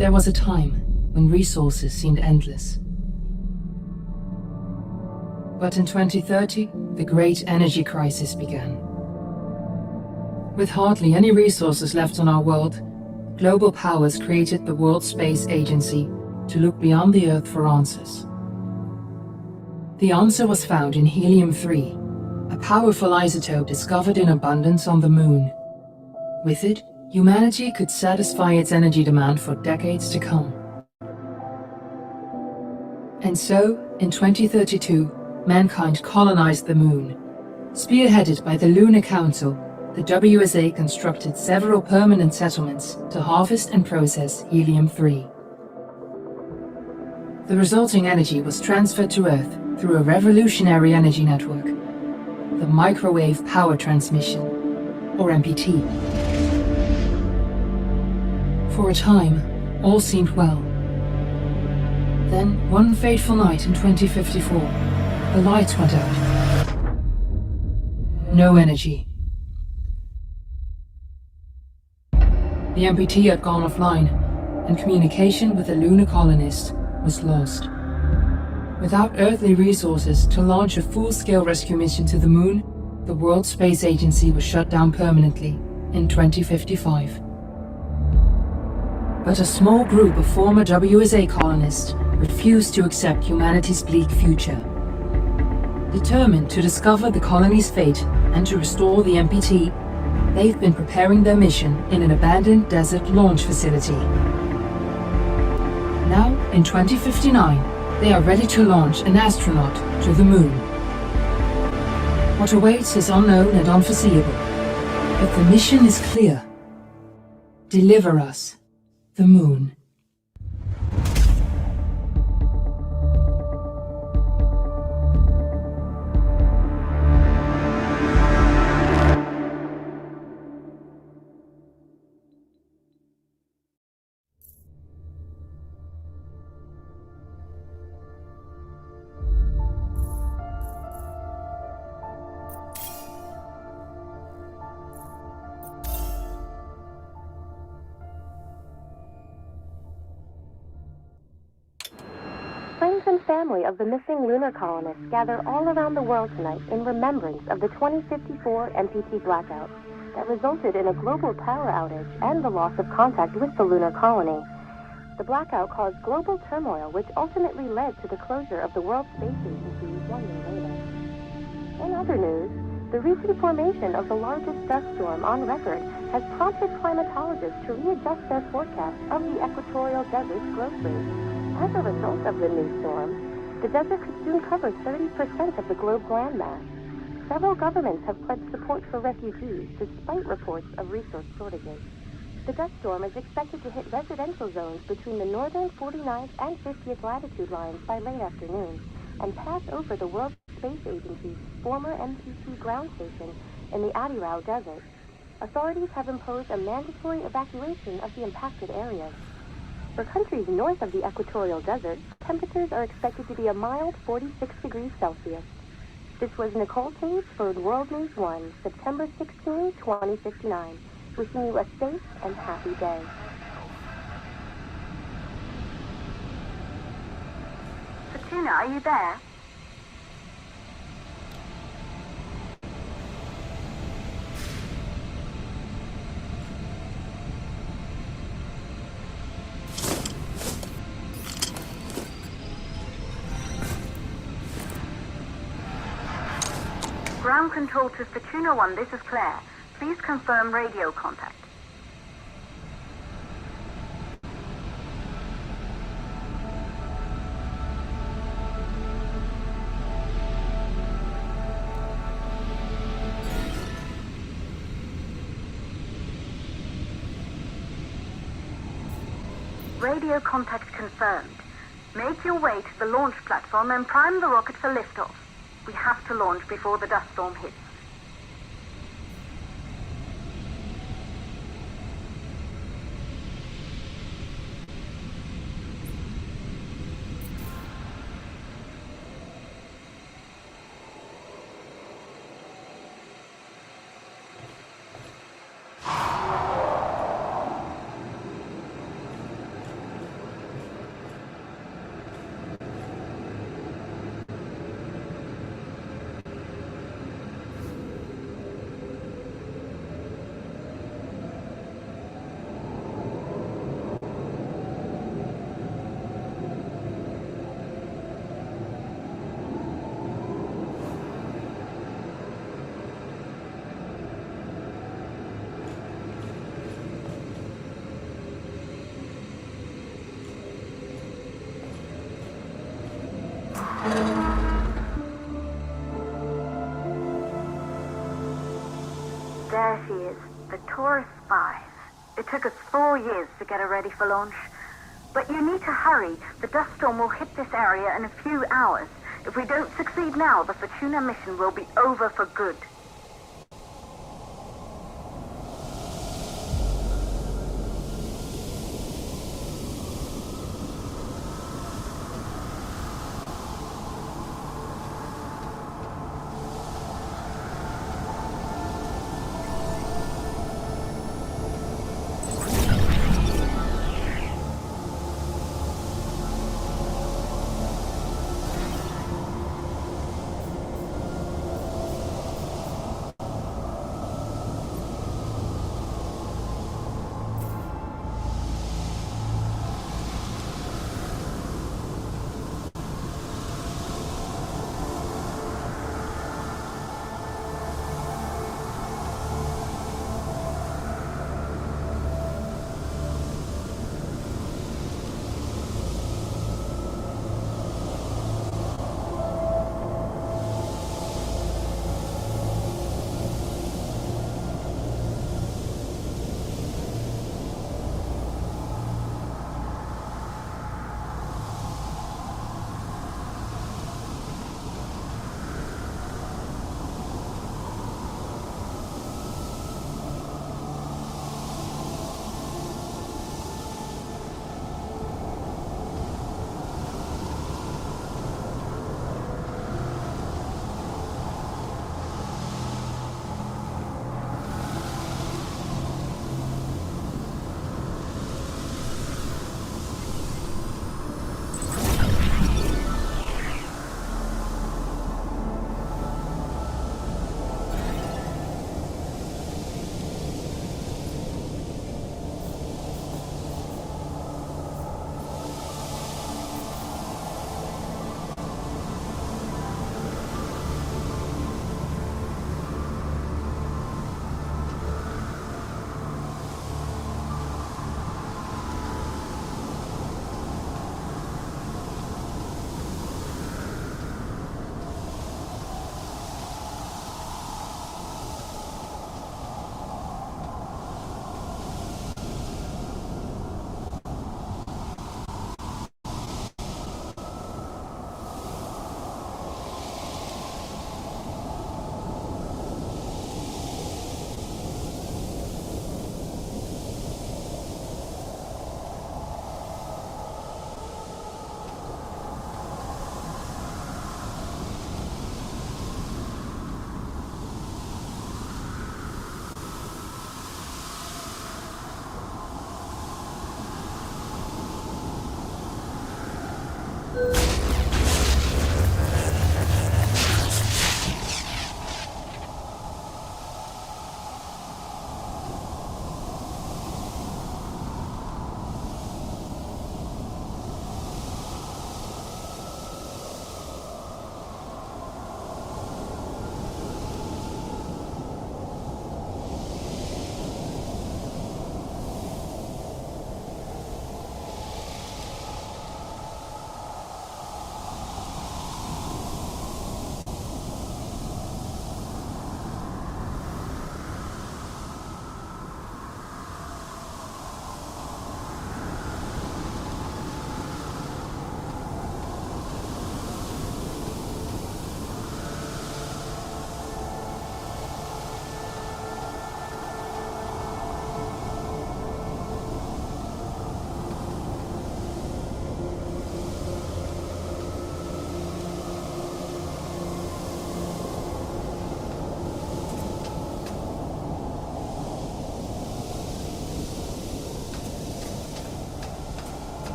There was a time when resources seemed endless. But in 2030, the great energy crisis began. With hardly any resources left on our world, global powers created the World Space Agency to look beyond the Earth for answers. The answer was found in helium-3, a powerful isotope discovered in abundance on the Moon. With it, humanity could satisfy its energy demand for decades to come. And so, in 2032, mankind colonized the Moon. Spearheaded by the Lunar Council, the WSA constructed several permanent settlements to harvest and process helium-3. The resulting energy was transferred to Earth through a revolutionary energy network, the Microwave Power Transmission, or MPT. For a time, all seemed well. Then, one fateful night in 2054, the lights went out. No energy. The MPT had gone offline, and communication with the lunar colonists was lost. Without earthly resources to launch a full-scale rescue mission to the Moon, the World Space Agency was shut down permanently in 2055. But a small group of former WSA colonists refused to accept humanity's bleak future. Determined to discover the colony's fate and to restore the MPT, they've been preparing their mission in an abandoned desert launch facility. Now, in 2059, they are ready to launch an astronaut to the Moon. What awaits is unknown and unforeseeable, but the mission is clear. Deliver us the Moon. Friends and family of the missing lunar colonists gather all around the world tonight in remembrance of the 2054 MPT blackout that resulted in a global power outage and the loss of contact with the lunar colony. The blackout caused global turmoil, which ultimately led to the closure of the World Space Agency 1 year later. In other news, the recent formation of the largest dust storm on record has prompted climatologists to readjust their forecast of the equatorial desert's growth rate. As a result of the new storm, the desert could soon cover 30% of the globe's landmass. Several governments have pledged support for refugees, despite reports of resource shortages. The dust storm is expected to hit residential zones between the northern 49th and 50th latitude lines by late afternoon, and pass over the World Space Agency's former MPT ground station in the Adirau Desert. Authorities have imposed a mandatory evacuation of the impacted areas. For countries north of the equatorial desert, temperatures are expected to be a mild 46 degrees Celsius. This was Nicole Cage for World News 1, September 16, 2059. Wishing you a safe and happy day. Fortuna, are you there? Ground control to Fortuna 1, this is Claire. Please confirm radio contact. Radio contact confirmed. Make your way to the launch platform and prime the rocket for liftoff. We have to launch before the dust storm hits. There she is, the Taurus 5. It took us 4 years to get her ready for launch. But you need to hurry. The dust storm will hit this area in a few hours. If we don't succeed now, the Fortuna mission will be over for good.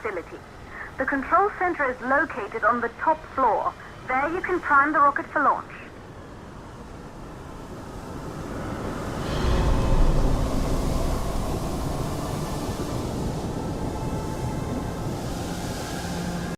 facility. The control center is located on the top floor. There you can prime the rocket for launch.